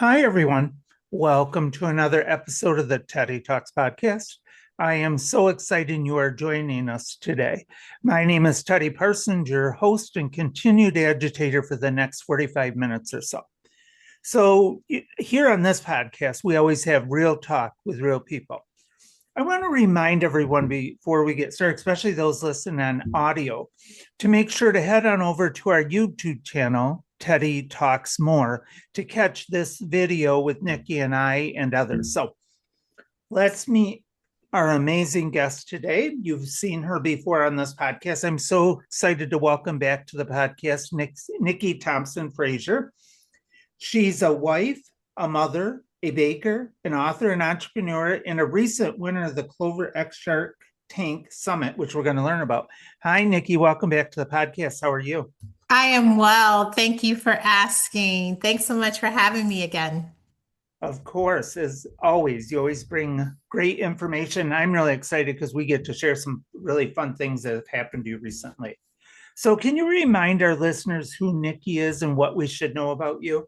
Hi, everyone. Welcome to another episode of the Tedi Talks Podcast. I am so excited you are joining us today. My name is Tedi Parsons, your host and continued agitator for the next 45 minutes or so. So, here on this podcast, we always have real talk with real people. I want to remind everyone before we get started, especially those listening on audio, to make sure to head on over to our YouTube channel, Tedi Talks More, to catch this video with Nikki and I and others. So let's meet our amazing guest today. You've seen her before on this podcast. I'm so excited to welcome back to the podcast Nikki Thompson-Frazier. She's a wife, a mother, a baker, an author, an entrepreneur, and a recent winner of the Clover X Shark Tank Summit, which we're going to learn about. Hi, Nikki. Welcome back to the podcast. How are you? I am well. Thank you for asking. Thanks so much for having me again. Of course, as always, you always bring great information. I'm really excited because we get to share some really fun things that have happened to you recently. So can you remind our listeners who Nikki is and what we should know about you?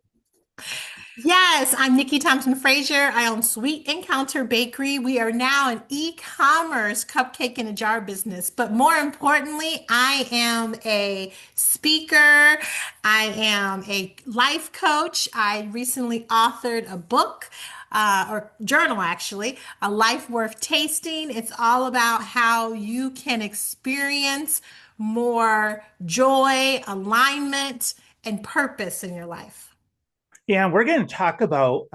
Yes, I'm Nikki Thompson-Frazier. I own Sweet Encounter Bakery. We are now an e-commerce cupcake in a jar business. But more importantly, I am a speaker. I am a life coach. I recently authored a book. Or journal, actually, A Life Worth Tasting. It's all about how you can experience more joy, alignment, and purpose in your life. Yeah, we're going to talk about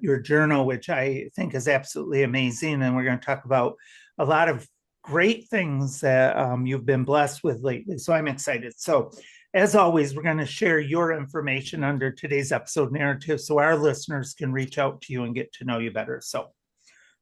your journal, which I think is absolutely amazing. And we're going to talk about a lot of great things that you've been blessed with lately. So I'm excited. So, as always, we're going to share your information under today's episode narrative so our listeners can reach out to you and get to know you better. So,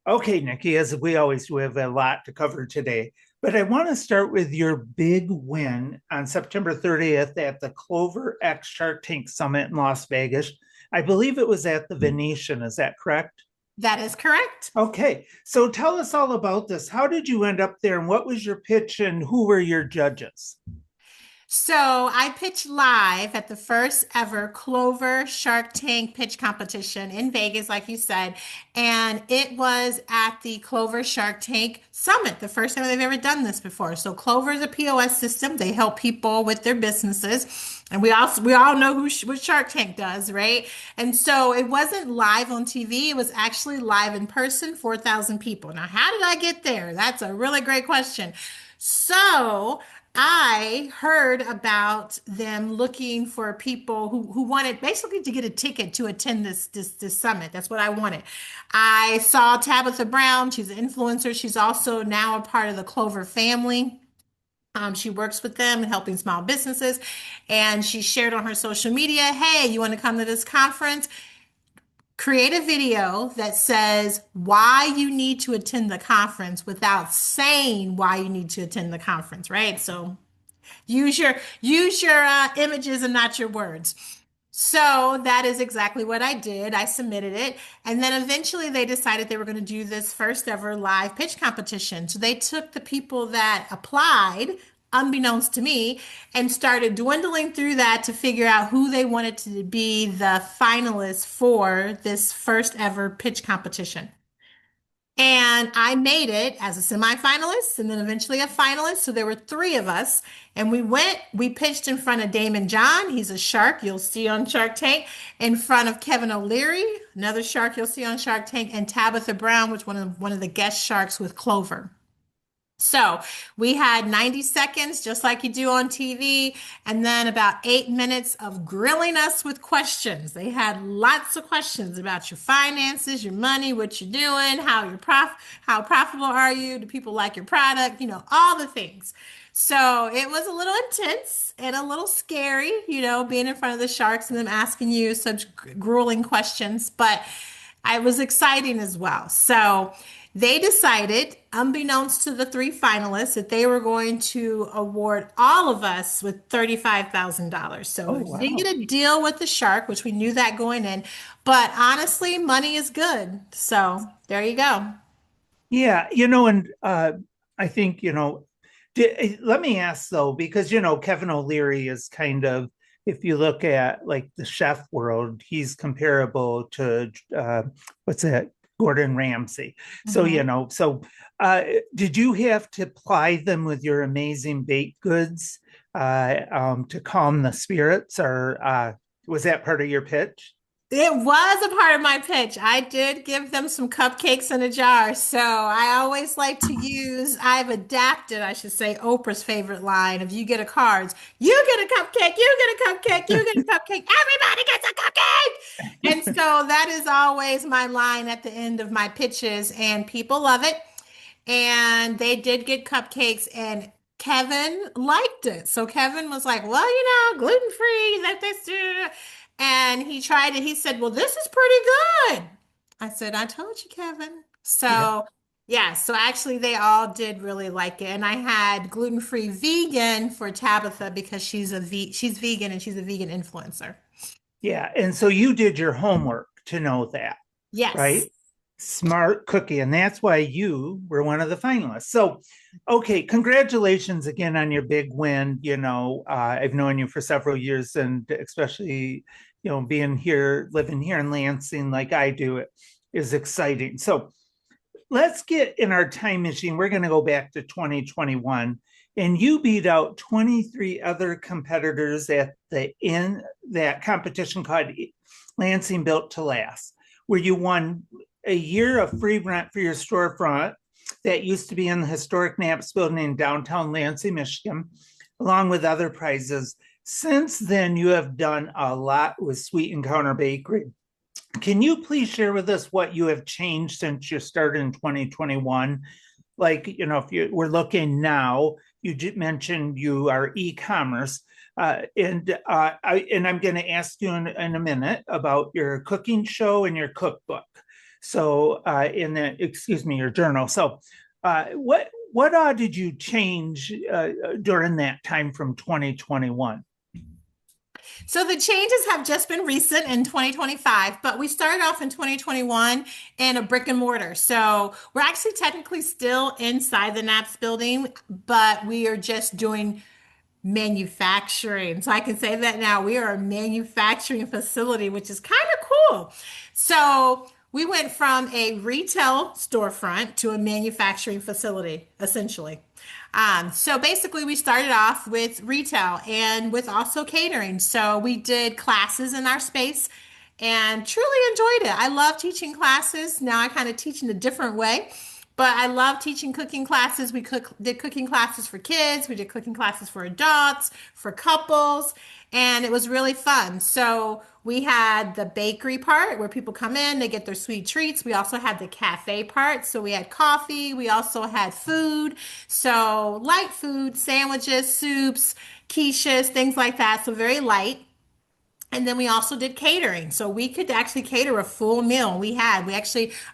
okay, Nikki, as we always do, we have a lot to cover today. But I want to start with your big win on September 30th at the Clover X Shark Tank Summit in Las Vegas. I believe it was at the Venetian. Is that correct? That is correct. Okay. So tell us all about this. How did you end up there and what was your pitch and who were your judges? So I pitched live at the first ever Clover Shark Tank pitch competition in Vegas, like you said. And it was at the Clover Shark Tank Summit, the first time they've ever done this before. So Clover is a POS system. They help people with their businesses. And we all know what Shark Tank does, right? And so it wasn't live on TV. It was actually live in person, 4,000 people. Now, how did I get there? That's a really great question. So I heard about them looking for people who wanted basically to get a ticket to attend this summit. That's what I wanted. I saw Tabitha Brown. She's an influencer. She's also now a part of the Clover family. She works with them and helping small businesses. And she shared on her social media, hey, you want to come to this conference? Create a video that says why you need to attend the conference without saying why you need to attend the conference, right? So use your images and not your words. So that is exactly what I did. I submitted it. And then eventually they decided they were going to do this first ever live pitch competition. So they took the people that applied, unbeknownst to me, and started dwindling through that to figure out who they wanted to be the finalists for this first ever pitch competition. And I made it as a semifinalist and then eventually a finalist. So there were three of us. And we pitched in front of Damon John. He's a shark you'll see on Shark Tank. In front of Kevin O'Leary, another shark you'll see on Shark Tank. And Tabitha Brown, which one of the guest sharks with Clover. So we had 90 seconds, just like you do on TV, and then about 8 minutes of grilling us with questions. They had lots of questions about your finances, your money, what you're doing, how profitable are you? Do people like your product? All the things. So it was a little intense and a little scary, being in front of the sharks and them asking you such grueling questions, but it was exciting as well. So they decided, unbeknownst to the three finalists, that they were going to award all of us with $35,000. So we didn't get a deal with the shark, which we knew that going in. But honestly, money is good. So there you go. Yeah, and I think, let me ask though, because, Kevin O'Leary is kind of if you look at like the chef world, he's comparable to what's that? Gordon Ramsay. So, Mhm. did you have to ply them with your amazing baked goods to calm the spirits, or was that part of your pitch? It was a part of my pitch. I did give them some cupcakes in a jar. So I always like to use, I've adapted, I should say, Oprah's favorite line of you get a cards, you get a cupcake, you get a cupcake, you get a cupcake, everybody gets a cupcake. And so that is always my line at the end of my pitches, and people love it. And they did get cupcakes, and Kevin liked it. So Kevin was like, well, gluten free, that this, and he tried it. He said, well, this is pretty good. I said, I told you, Kevin. Yeah. So, yeah, so actually, they all did really like it. And I had gluten free vegan for Tabitha because she's vegan and she's a vegan influencer. Yeah. And so you did your homework to know that, Yes. right? Smart cookie. And that's why you were one of the finalists. So, okay, congratulations again on your big win. I've known you for several years, and especially, being here, living here in Lansing like I do, it is exciting. So, let's get in our time machine. We're going to go back to 2021, and you beat out 23 other competitors at the in that competition called Lansing Built to Last, where you won a year of free rent for your storefront that used to be in the historic Knapp's building in downtown Lansing, Michigan, along with other prizes. Since then, you have done a lot with Sweet Encounter Bakery. Can you please share with us what you have changed since you started in 2021? Like, if you were looking now, you mentioned you are e-commerce. I'm going to ask you in a minute about your cooking show and your cookbook. So, your journal. So, what did you change during that time from 2021? So the changes have just been recent in 2025, but we started off in 2021 in a brick and mortar. So we're actually technically still inside the Knapp's building, but we are just doing manufacturing. So I can say that now we are a manufacturing facility, which is kind of cool. So we went from a retail storefront to a manufacturing facility, essentially. So basically, we started off with retail and with also catering. So we did classes in our space and truly enjoyed it. I love teaching classes. Now I kind of teach in a different way, but I love teaching cooking classes. Did cooking classes for kids, we did cooking classes for adults, for couples, and it was really fun. So we had the bakery part where people come in, they get their sweet treats. We also had the cafe part. So we had coffee. We also had food. So light food, sandwiches, soups, quiches, things like that. So very light. And then we also did catering. So we could actually cater a full meal.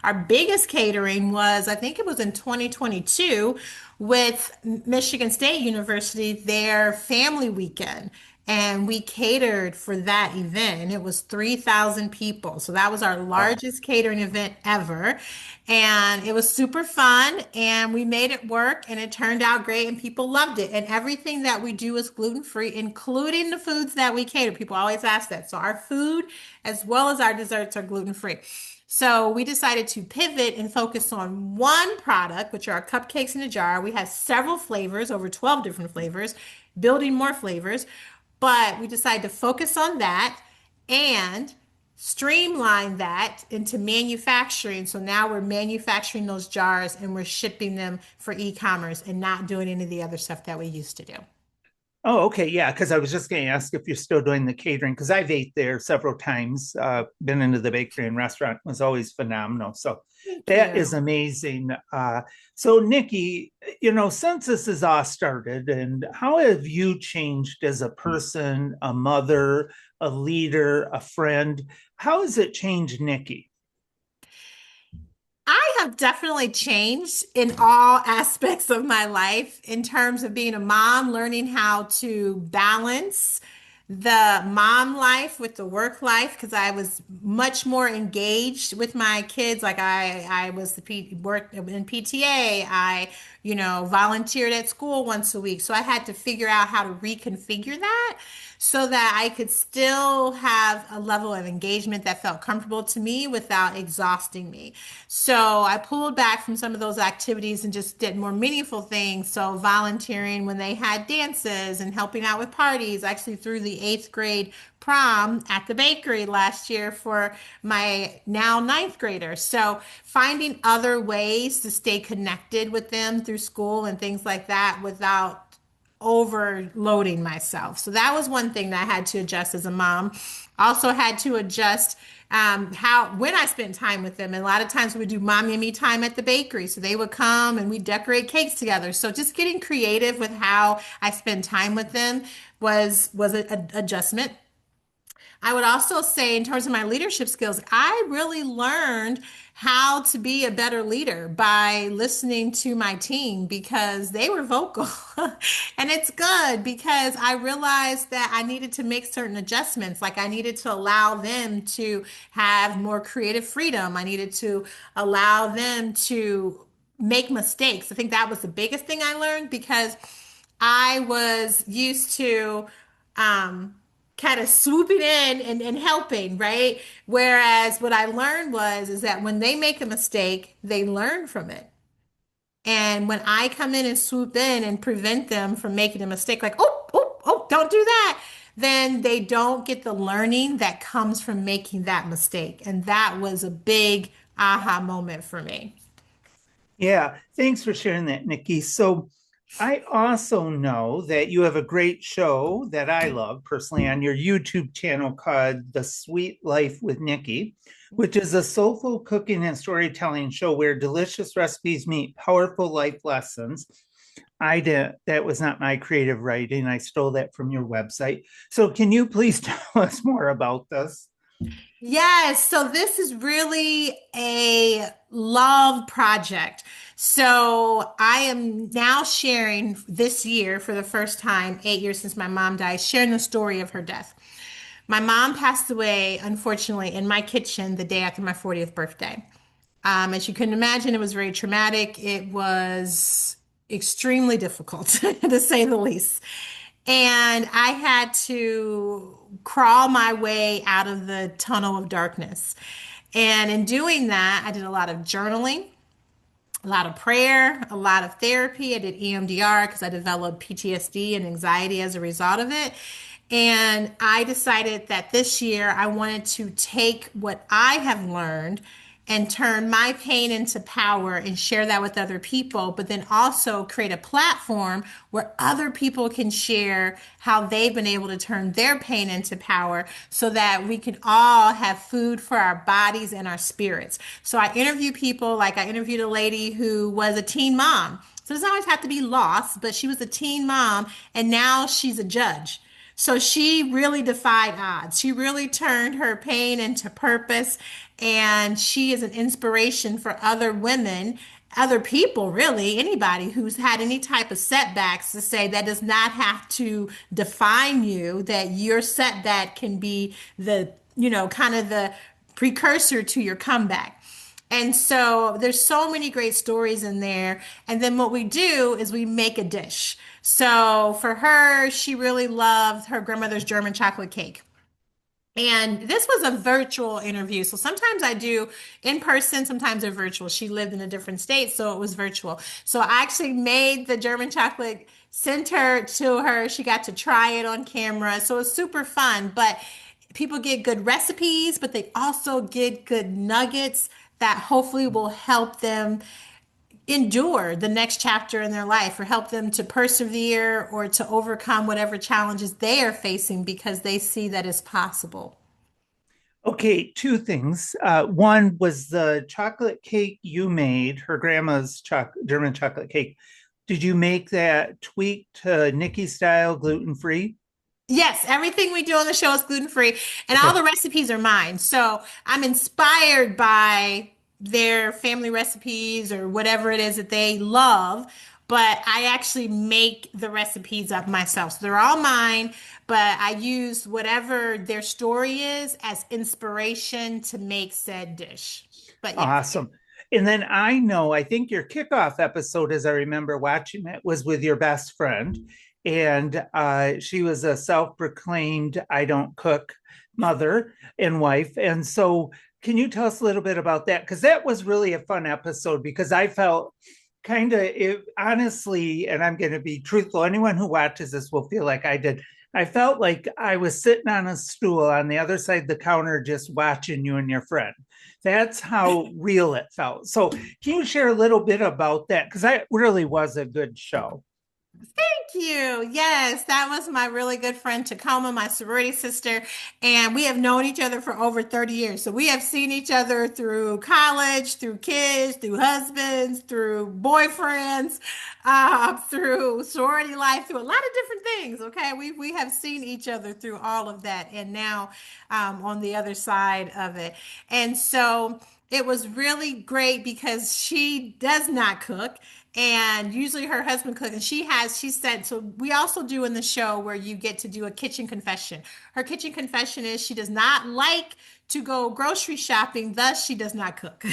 Our biggest catering was, I think it was in 2022 with Michigan State University, their family weekend. And we catered for that event, and it was 3,000 people. So that was our Wow. largest catering event ever. And it was super fun, and we made it work, and it turned out great, and people loved it. And everything that we do is gluten-free, including the foods that we cater. People always ask that. So our food, as well as our desserts, are gluten-free. So we decided to pivot and focus on one product, which are our cupcakes in a jar. We have several flavors, over 12 different flavors, building more flavors. But we decided to focus on that and streamline that into manufacturing. So now we're manufacturing those jars and we're shipping them for e-commerce and not doing any of the other stuff that we used to do. Oh, okay. Yeah. Because I was just going to ask if you're still doing the catering, because I've ate there several times, been into the bakery and restaurant. It was always phenomenal. So Thank that is you. amazing. So, Nikki, since this has all started, and how have you changed as a person, a mother, a leader, a friend? How has it changed Nikki? I have definitely changed in all aspects of my life in terms of being a mom, learning how to balance the mom life with the work life because I was much more engaged with my kids. Like I was worked in PTA. I volunteered at school once a week. So I had to figure out how to reconfigure that so that I could still have a level of engagement that felt comfortable to me without exhausting me. So I pulled back from some of those activities and just did more meaningful things. So volunteering when they had dances and helping out with parties. I actually threw the eighth grade prom at the bakery last year for my now ninth grader. So finding other ways to stay connected with them through school and things like that without overloading myself. So that was one thing that I had to adjust as a mom. Also had to adjust how when I spent time with them. And a lot of times we would do mommy and me time at the bakery. So they would come and we decorate cakes together. So just getting creative with how I spend time with them was an adjustment. I would also say, in terms of my leadership skills, I really learned how to be a better leader by listening to my team because they were vocal. And it's good because I realized that I needed to make certain adjustments. Like I needed to allow them to have more creative freedom. I needed to allow them to make mistakes. I think that was the biggest thing I learned because I was used to kind of swooping in and helping, right? Whereas what I learned was is that when they make a mistake, they learn from it. And when I come in and swoop in and prevent them from making a mistake, like, oh, don't do that, then they don't get the learning that comes from making that mistake. And that was a big aha moment for me. Yeah, thanks for sharing that, Nikki. So I also know that you have a great show that I love personally on your YouTube channel called The Sweet Life with Nikki, which is a soulful cooking and storytelling show where delicious recipes meet powerful life lessons. That was not my creative writing. I stole that from your website. So can you please tell us more about this? Yes, so this is really a love project. So I am now sharing this year for the first time, 8 years since my mom died, sharing the story of her death. My mom passed away, unfortunately, in my kitchen the day after my 40th birthday. As you can imagine, it was very traumatic. It was extremely difficult, to say the least. And I had to crawl my way out of the tunnel of darkness. And in doing that, I did a lot of journaling, a lot of prayer, a lot of therapy. I did EMDR because I developed PTSD and anxiety as a result of it. And I decided that this year I wanted to take what I have learned and turn my pain into power and share that with other people, but then also create a platform where other people can share how they've been able to turn their pain into power so that we can all have food for our bodies and our spirits. So I interview people, like I interviewed a lady who was a teen mom. So it doesn't always have to be lost, but she was a teen mom and now she's a judge. So she really defied odds. She really turned her pain into purpose. And she is an inspiration for other women, other people, really, anybody who's had any type of setbacks to say that does not have to define you, that your setback can be kind of the precursor to your comeback. And so there's so many great stories in there. And then what we do is we make a dish. So for her, she really loved her grandmother's German chocolate cake. And this was a virtual interview. So sometimes I do in person, sometimes they're virtual. She lived in a different state, so it was virtual. So I actually made the German chocolate, sent her to her. She got to try it on camera. So it's super fun. But people get good recipes, but they also get good nuggets that hopefully will help them endure the next chapter in their life or help them to persevere or to overcome whatever challenges they are facing because they see that it's possible. Okay, two things. One was the chocolate cake you made, her grandma's German chocolate cake. Did you make that tweaked Nikki style, gluten free? Yes, everything we do on the show is gluten free, and all Okay. the recipes are mine. So I'm inspired by their family recipes or whatever it is that they love, but I actually make the recipes up myself. So they're all mine, but I use whatever their story is as inspiration to make said dish. But yes. Awesome. And then I think your kickoff episode, as I remember watching it, was with your best friend. And she was a self proclaimed I don't cook mother and wife. And so, can you tell us a little bit about that? Because that was really a fun episode because I felt kind of honestly, and I'm going to be truthful, anyone who watches this will feel like I did. I felt like I was sitting on a stool on the other side of the counter just watching you and your friend. That's how real it felt. So, can you share a little bit about that? Because that really was a good show. Thank you. Yes, that was my really good friend Tacoma, my sorority sister, and we have known each other for over 30 years. So we have seen each other through college, through kids, through husbands, through boyfriends, through sorority life, through a lot of different things. Okay, we have seen each other through all of that, and now on the other side of it, and so. It was really great because she does not cook and usually her husband cooks and she said so we also do in the show where you get to do a kitchen confession. Her kitchen confession is she does not like to go grocery shopping, thus she does not cook.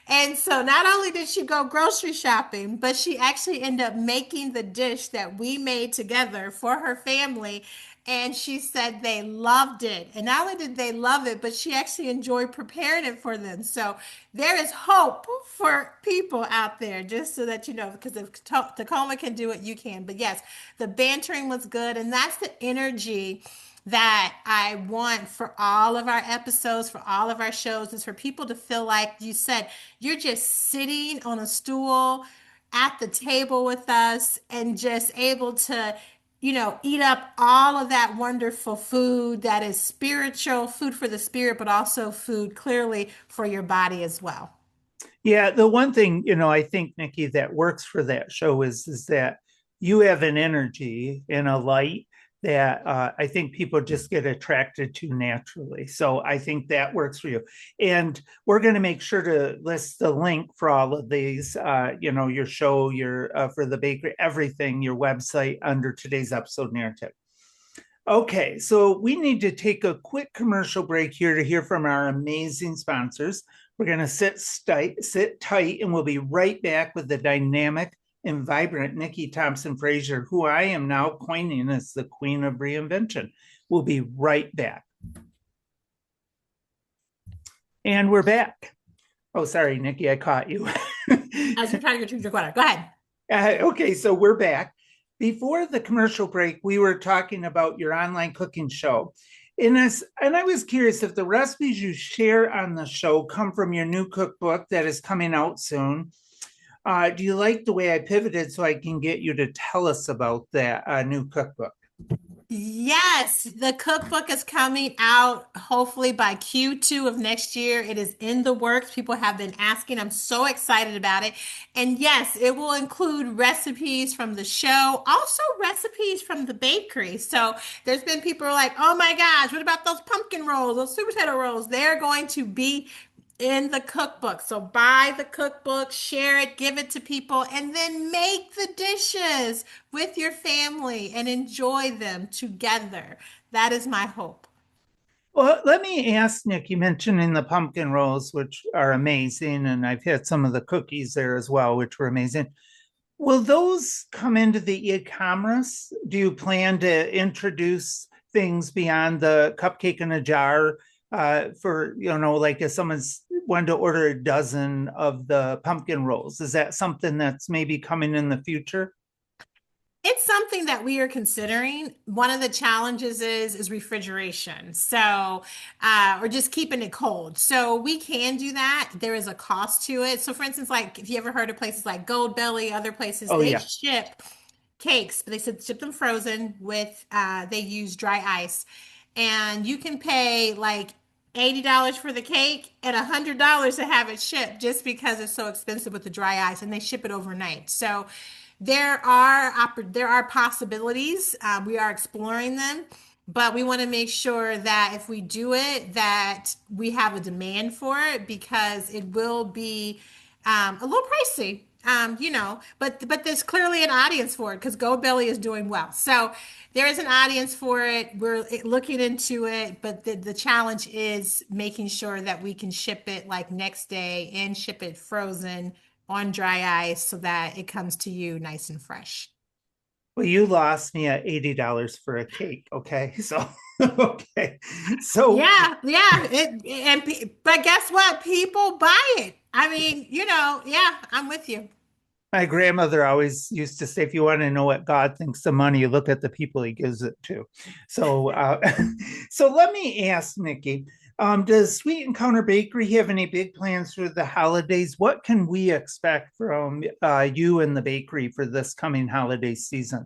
And so not only did she go grocery shopping, but she actually ended up making the dish that we made together for her family, and she said they loved it. And not only did they love it, but she actually enjoyed preparing it for them. So there is hope for people out there, just so that you know, because if Tacoma can do it, you can. But yes, the bantering was good. And that's the energy that I want for all of our episodes, for all of our shows, is for people to feel like you said, you're just sitting on a stool at the table with us and just able to eat up all of that wonderful food that is spiritual, food for the spirit, but also food clearly for your body as well. Yeah, the one thing, I think, Nikki, that works for that show is that you have an energy and a light that I think people just get attracted to naturally. So I think that works for you. And we're going to make sure to list the link for all of these, your show, your for the bakery, everything, your website under today's episode narrative. Okay, so we need to take a quick commercial break here to hear from our amazing sponsors. We're going to sit tight, and we'll be right back with the dynamic and vibrant Nikki Thompson-Frazier, who I am now coining as the Queen of Reinvention. We'll be right back. And we're back. Oh, sorry, Nikki, I caught you. I was trying to drink your water. Go ahead. Okay, so we're back. Before the commercial break, we were talking about your online cooking show. And I was curious if the recipes you share on the show come from your new cookbook that is coming out soon. Do you like the way I pivoted so I can get you to tell us about that new cookbook? Yes, the cookbook is coming out hopefully by Q2 of next year. It is in the works. People have been asking. I'm so excited about it. And yes, it will include recipes from the show, also recipes from the bakery. So there's been people who are like, oh my gosh, what about those pumpkin rolls, those sweet potato rolls? They're going to be in the cookbook. So buy the cookbook, share it, give it to people, and then make the dishes with your family and enjoy them together. That is my hope. Well, let me ask Nick, you mentioned in the pumpkin rolls, which are amazing, and I've had some of the cookies there as well, which were amazing. Will those come into the e-commerce? Do you plan to introduce things beyond the cupcake in a jar for, like if someone's wanted to order a dozen of the pumpkin rolls? Is that something that's maybe coming in the future? It's something that we are considering. One of the challenges is refrigeration. So, or just keeping it cold. So we can do that. There is a cost to it. So for instance, like if you ever heard of places like Gold Belly, other places, Oh, they yeah. ship cakes, but they said ship them frozen with, they use dry ice. And you can pay like $80 for the cake and $100 to have it shipped just because it's so expensive with the dry ice and they ship it overnight. So there are possibilities. We are exploring them, but we want to make sure that if we do it, that we have a demand for it because it will be a little pricey. but there's clearly an audience for it because Go Belly is doing well. So there is an audience for it. We're looking into it, but the challenge is making sure that we can ship it like next day and ship it frozen on dry ice so that it comes to you nice and fresh. Well, you lost me at $80 for a cake. Okay. So, okay. So, But guess what? People buy it. I mean, yeah, I'm with you. my grandmother always used to say, if you want to know what God thinks of money, you look at the people he gives it to. So, so let me ask Nikki, does Sweet Encounter Bakery have any big plans for the holidays? What can we expect from you and the bakery for this coming holiday season?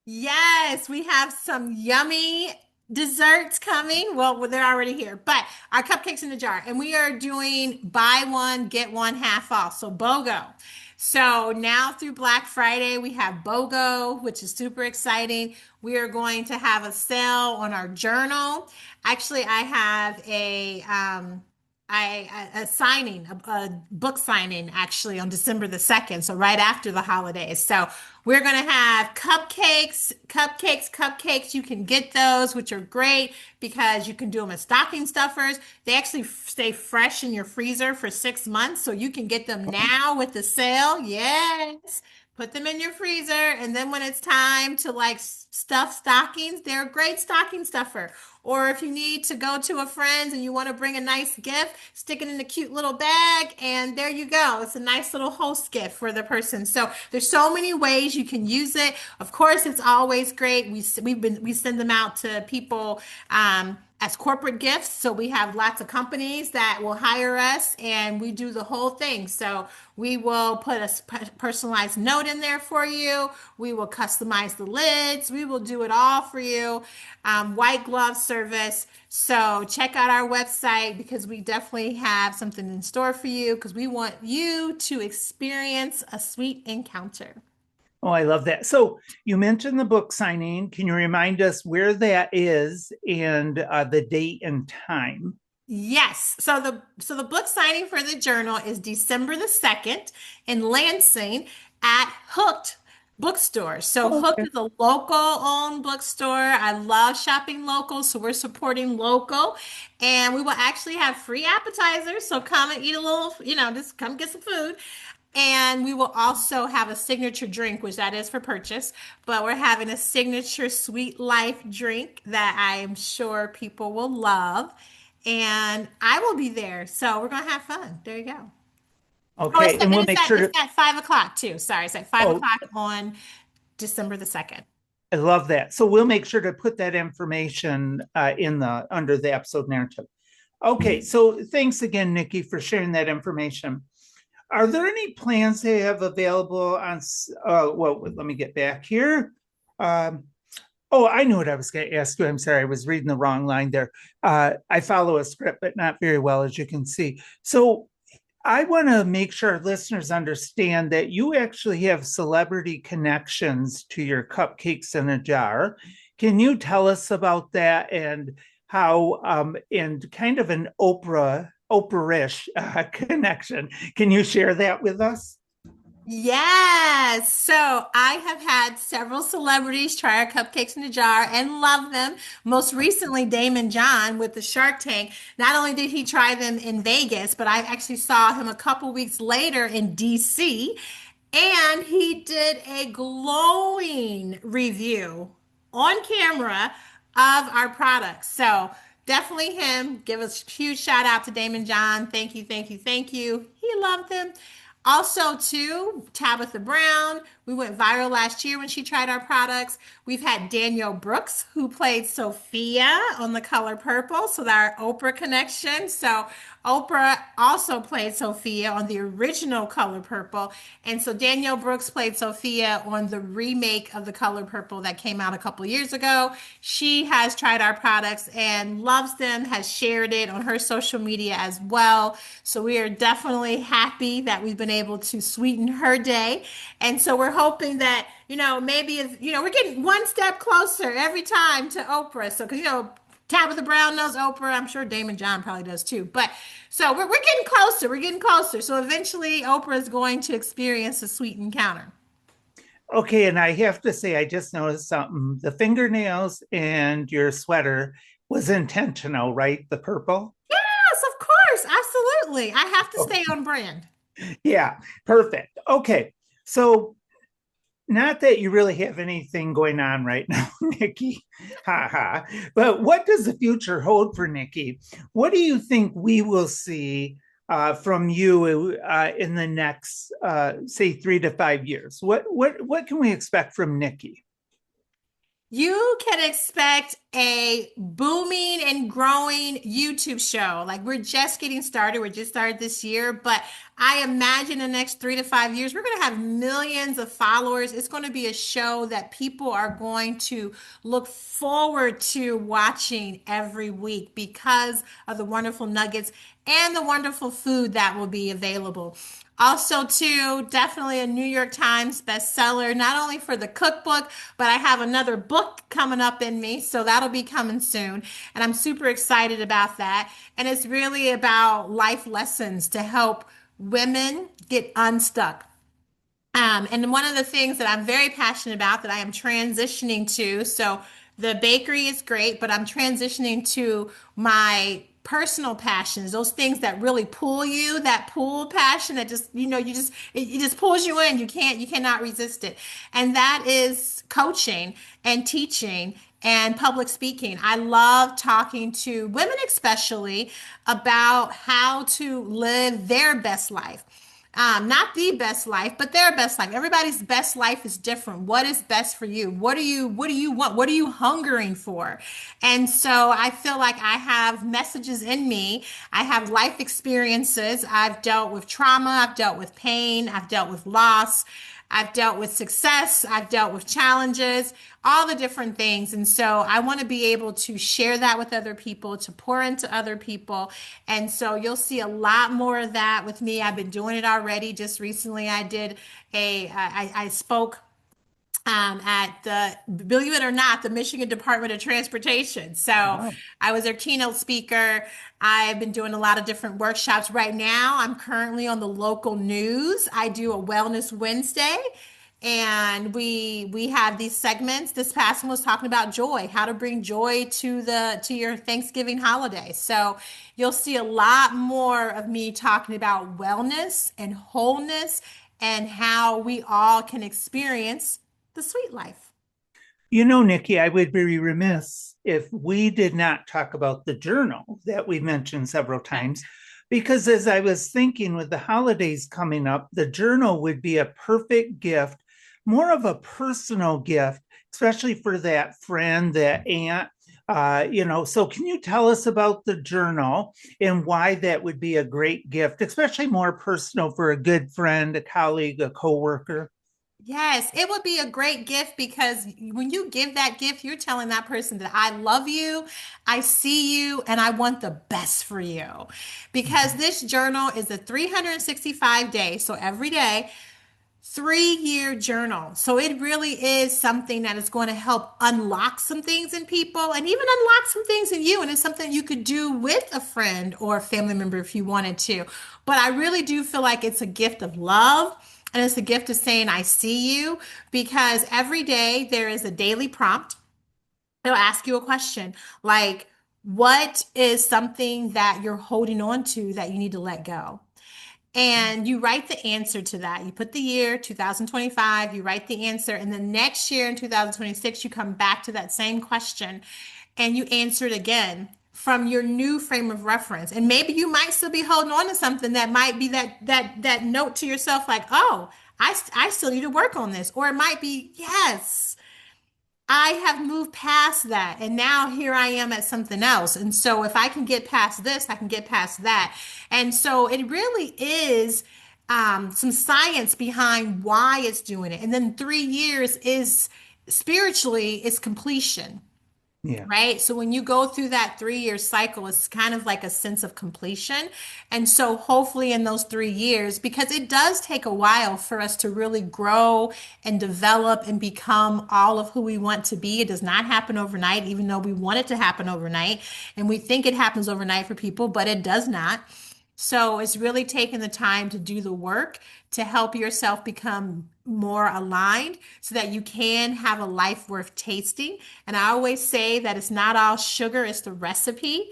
Yes, we have some yummy desserts coming. Well, they're already here, but our cupcakes in a jar, and we are doing buy one, get one half off. So BOGO. So now through Black Friday, we have BOGO, which is super exciting. We are going to have a sale on our journal. Actually, I have a signing, a book signing actually on December the 2nd, so right after the holidays. So we're going to have cupcakes. You can get those, which are great because you can do them as stocking stuffers. They actually stay fresh in your freezer for 6 months, so you can get them now with the sale. Yes. Put them in your freezer, and then when it's time to like stuff stockings, they're a great stocking stuffer. Or if you need to go to a friend's and you want to bring a nice gift, stick it in a cute little bag, and there you go. It's a nice little host gift for the person. So there's so many ways you can use it. Of course, it's always great. We send them out to people as corporate gifts. So we have lots of companies that will hire us and we do the whole thing. So we will put a personalized note in there for you. We will customize the lids. We will do it all for you. White glove service. So check out our website because we definitely have something in store for you because we want you to experience a sweet encounter. Oh, I love that. So you mentioned the book signing. Can you remind us where that is and the date and time? Yes. So the book signing for the journal is December the 2nd in Lansing at Hooked Bookstore. So Oh, Hooked okay. is a local owned bookstore. I love shopping local, so we're supporting local. And we will actually have free appetizers. So come and eat a little, just come get some food. And we will also have a signature drink, which that is for purchase, but we're having a signature Sweet Life drink that I am sure people will love. And I will be there. So we're gonna have fun. There you go. Oh, Okay. And and we'll it's make at sure it's to, at 5 o'clock too. Sorry, it's at five oh, o'clock on December the 2nd. I love that. So we'll make sure to put that information in the under the episode narrative. Okay. So thanks again, Nikki, for sharing that information. Are there any plans they have available on? Well, let me get back here. Um, oh, I knew what I was going to ask you. I'm sorry, I was reading the wrong line there. I follow a script, but not very well, as you can see. So I want to make sure listeners understand that you actually have celebrity connections to your cupcakes in a jar. Can you tell us about that and how, and kind of an Oprah-ish connection? Can you share that with us? Yes. So I have had several celebrities try our cupcakes in a jar and love them. Most recently, Damon John with the Shark Tank. Not only did he try them in Vegas, but I actually saw him a couple weeks later in DC, and he did a glowing review on camera of our products. So definitely him. Give a huge shout out to Damon John. Thank you, thank you, thank you. He loved them. Also, too, Tabitha Brown. We went viral last year when she tried our products. We've had Danielle Brooks, who played Sophia on The Color Purple, so our Oprah connection. So Oprah also played Sophia on the original Color Purple. And so Danielle Brooks played Sophia on the remake of The Color Purple that came out a couple years ago. She has tried our products and loves them, has shared it on her social media as well. So we are definitely happy that we've been able to sweeten her day. And so we're hoping that, maybe if, we're getting one step closer every time to Oprah. So, because, Tabitha Brown knows Oprah. I'm sure Damon John probably does too. But so we're getting closer. We're getting closer. So eventually Oprah is going to experience a sweet encounter. Okay, and I have to say, I just noticed something. The fingernails and your sweater was intentional, right? The purple. Yes, of course. Absolutely. I have to Oh, stay on brand. yeah, perfect. Okay, so not that you really have anything going on right now, Nikki. Ha ha. But what does the future hold for Nikki? What do you think we will see from you in the next, say, 3 to 5 years? What can we expect from Nikki? You can expect a booming and growing YouTube show. Like we're just getting started. We're just started this year, but I imagine the next 3 to 5 years, we're going to have millions of followers. It's going to be a show that people are going to look forward to watching every week because of the wonderful nuggets and the wonderful food that will be available. Also, too, definitely a New York Times bestseller, not only for the cookbook, but I have another book coming up in me. So that'll be coming soon. And I'm super excited about that. And it's really about life lessons to help women get unstuck. And one of the things that I'm very passionate about that I am transitioning to, so the bakery is great, but I'm transitioning to my personal passions, those things that really pull you, that pull passion that just, it just pulls you in. You cannot resist it. And that is coaching and teaching and public speaking. I love talking to women, especially about how to live their best life. Not the best life, but their best life. Everybody's best life is different. What is best for you? What do you want? What are you hungering for? And so I feel like I have messages in me. I have life experiences. I've dealt with trauma. I've dealt with pain. I've dealt with loss. I've dealt with success. I've dealt with challenges, all the different things. And so I want to be able to share that with other people, to pour into other people. And so you'll see a lot more of that with me. I've been doing it already. Just recently, I spoke at believe it or not, the Michigan Department of Transportation. So Wow. I was their keynote speaker. I've been doing a lot of different workshops. Right now, I'm currently on the local news. I do a Wellness Wednesday. And we have these segments. This past one was talking about joy, how to bring joy to your Thanksgiving holiday. So you'll see a lot more of me talking about wellness and wholeness and how we all can experience the sweet life. You know, Nikki, I would be remiss if we did not talk about the journal that we mentioned several times, Right. because as I was thinking with the holidays coming up, the journal would be a perfect gift, more of a personal gift, especially for that friend, that aunt. So can you tell us about the journal and why that would be a great gift, especially more personal for a good friend, a colleague, a coworker? Yes, it would be a great gift because when you give that gift, you're telling that person that I love you, I see you, and I want the best for you. Because this journal is a 365 days, so every day, 3-year journal. So it really is something that is going to help unlock some things in people and even unlock some things in you. And it's something you could do with a friend or a family member if you wanted to. But I really do feel like it's a gift of love. And it's a gift of saying, I see you, because every day there is a daily prompt. It'll ask you a question like, what is something that you're holding on to that you need to let go? And you write the answer to that. You put the year 2025, you write the answer, and the next year in 2026, you come back to that same question and you answer it again from your new frame of reference. And maybe you might still be holding on to something that might be that note to yourself like, "Oh, I still need to work on this." Or it might be, "Yes, I have moved past that and now here I am at something else. And so if I can get past this, I can get past that." And so it really is some science behind why it's doing it. And then 3 years is spiritually is completion. Yeah. Right. So when you go through that 3 year cycle, it's kind of like a sense of completion. And so hopefully in those 3 years, because it does take a while for us to really grow and develop and become all of who we want to be. It does not happen overnight, even though we want it to happen overnight. And we think it happens overnight for people, but it does not. So it's really taking the time to do the work to help yourself become more aligned so that you can have a life worth tasting. And I always say that it's not all sugar, it's the recipe.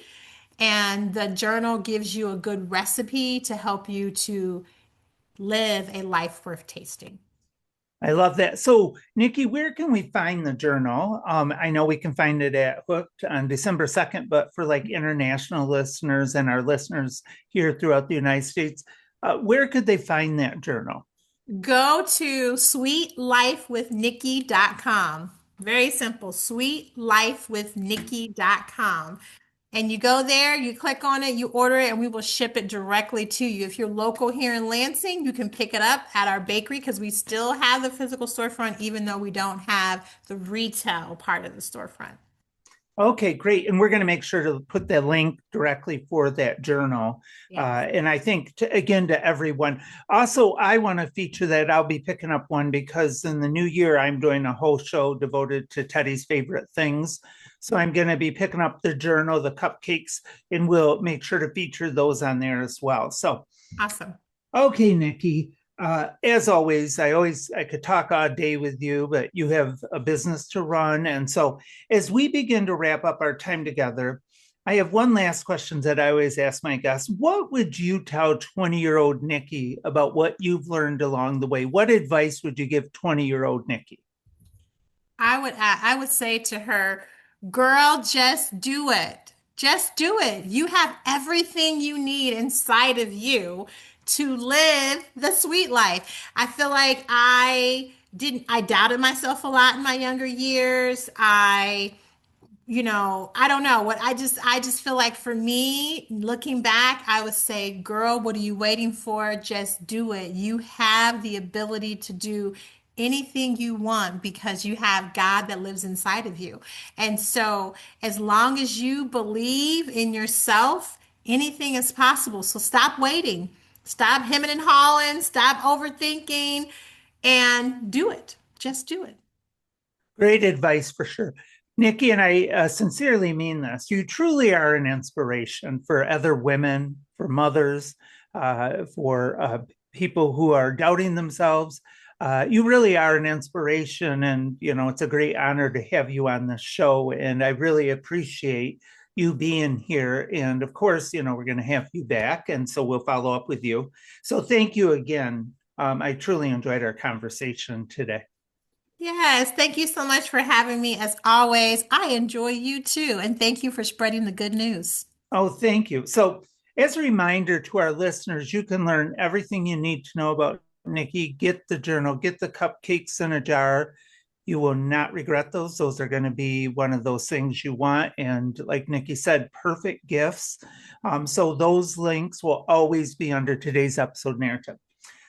And the journal gives you a good recipe to help you to live a life worth tasting. I love that. So, Nikki, where can we find the journal? I know we can find it at Hooked on December 2nd, but for like international listeners and our listeners here throughout the United States, where could they find that journal? Go to sweetlifewithnikki.com. Very simple, sweetlifewithnikki.com. And you go there, you click on it, you order it, and we will ship it directly to you. If you're local here in Lansing, you can pick it up at our bakery because we still have the physical storefront, even though we don't have the retail part of the storefront. Okay, great. And we're going to make sure to put the link directly for that journal. Yes. And I think, again, to everyone. Also, I want to feature that I'll be picking up one because in the new year, I'm doing a whole show devoted to Tedi's favorite things. So I'm going to be picking up the journal, the cupcakes, and we'll make sure to feature those on there as well. So, Awesome. okay, Nikki. As always, I could talk all day with you, but you have a business to run. And so as we begin to wrap up our time together, I have one last question that I always ask my guests. What would you tell 20-year-old Nikki about what you've learned along the way? What advice would you give 20-year-old Nikki? I would say to her, girl, just do it. Just do it. You have everything you need inside of you to live the sweet life. I feel like I doubted myself a lot in my younger years. I don't know what I just feel like for me, looking back, I would say, girl, what are you waiting for? Just do it. You have the ability to do anything you want because you have God that lives inside of you. And so, as long as you believe in yourself, anything is possible. So stop waiting. Stop hemming and hawing, stop overthinking, and do it. Just do it. Great advice for sure. Nikki, and I sincerely mean this. You truly are an inspiration for other women, for mothers, for people who are doubting themselves. You really are an inspiration, and it's a great honor to have you on the show. And I really appreciate you being here. And of course, we're going to have you back, and so we'll follow up with you. So thank you again. I truly enjoyed our conversation today. Yes, thank you so much for having me. As always, I enjoy you too. And thank you for spreading the good news. Oh, thank you. So, as a reminder to our listeners, you can learn everything you need to know about Nikki. Get the journal, get the cupcakes in a jar. You will not regret those. Those are going to be one of those things you want. And like Nikki said, perfect gifts. So, those links will always be under today's episode narrative.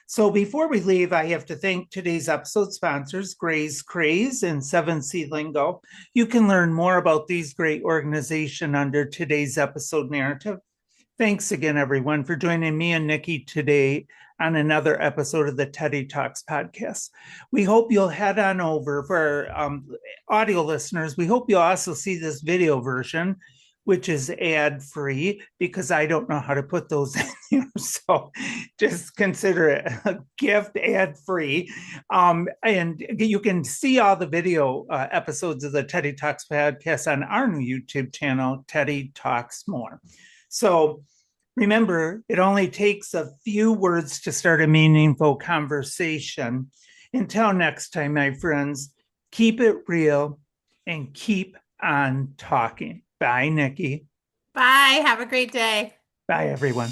So before we leave, I have to thank today's episode sponsors, Gray's Craze and 7C Lingo. You can learn more about these great organizations under today's episode narrative. Thanks again, everyone, for joining me and Nikki today on another episode of the Tedi Talks Podcast. We hope you'll head on over for audio listeners. We hope you'll also see this video version, which is ad-free, because I don't know how to put those in here. So just consider it a gift ad-free. And you can see all the video episodes of the Tedi Talks podcast on our new YouTube channel, Tedi Talks More. So remember, it only takes a few words to start a meaningful conversation. Until next time, my friends, keep it real and keep on talking. Bye, Nikki. Bye. Have a great day. Bye, everyone.